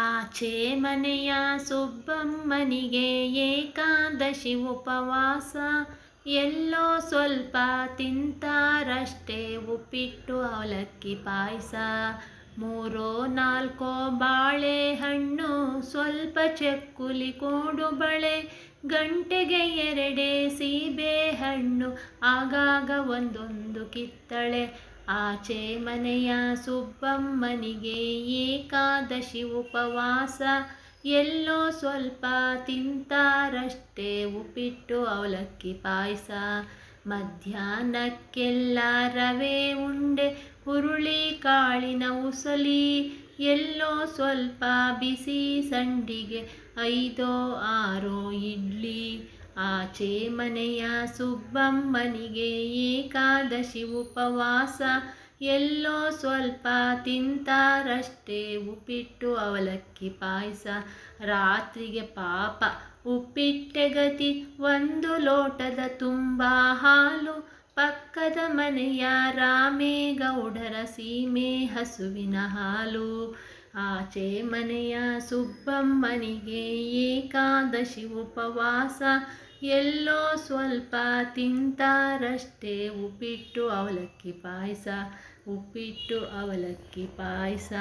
ಆಚೆ ಮನೆಯ ಸುಬ್ಬಮ್ಮನಿಗೆ ಏಕಾದಶಿ ಉಪವಾಸ. ಎಲ್ಲೋ ಸ್ವಲ್ಪ ತಿಂತಾರಷ್ಟೇ ಉಪ್ಪಿಟ್ಟು ಅವಲಕ್ಕಿ ಪಾಯಸ. 3-4 ಬಾಳೆಹಣ್ಣು, ಸ್ವಲ್ಪ ಚಕ್ಕುಲಿ ಕೋಡುಬಳೆ, ಗಂಟೆಗೆ 2 ಸೀಬೆಹಣ್ಣು, ಆಗಾಗ ಒಂದೊಂದು ಕಿತ್ತಳೆ. ಆಚೆ ಮನೆಯ ಸುಬ್ಬಮ್ಮನಿಗೆ ಏಕಾದಶಿ ಉಪವಾಸ. ಎಲ್ಲೋ ಸ್ವಲ್ಪ ತಿಂತಾರಷ್ಟೇ ಉಪ್ಪಿಟ್ಟು ಅವಲಕ್ಕಿ ಪಾಯಸ. ಮಧ್ಯಾಹ್ನಕ್ಕೆಲ್ಲ ರವೆ ಉಂಡೆ, ಹುರುಳಿ ಕಾಳಿನ ಉಸಲಿ, ಎಲ್ಲೋ ಸ್ವಲ್ಪ ಬಿಸಿ ಸಂಡಿಗೆ, 5-6 ಇಡ್ಲಿ. ಆಚೆ ಮನೆಯ ಸುಬ್ಬಮ್ಮನಿಗೆ ಏಕಾದಶಿ ಉಪವಾಸ. ಎಲ್ಲೋ ಸ್ವಲ್ಪ ತಿಂತಾರಷ್ಟೇ ಉಪ್ಪಿಟ್ಟು ಅವಲಕ್ಕಿ ಪಾಯಸ. ರಾತ್ರಿಗೆ ಪಾಪ ಉಪ್ಪಿಟ್ಟೆ ಗತಿ, 1 ಲೋಟದ ತುಂಬ ಹಾಲು, ಪಕ್ಕದ ಮನೆಯ ರಾಮೇಗೌಡರ ಸೀಮೆ ಹಸುವಿನ ಹಾಲು. ಆಚೆ ಮನೆಯ ಸುಬ್ಬಮ್ಮನಿಗೆ ಏಕಾದಶಿ ಉಪವಾಸ. ಎಲ್ಲೋ ಸ್ವಲ್ಪ ತಿಂತಾರಷ್ಟೇ ಉಪ್ಪಿಟ್ಟು ಅವಲಕ್ಕಿ ಪಾಯಸ. ಉಪ್ಪಿಟ್ಟು ಅವಲಕ್ಕಿ ಪಾಯಸ.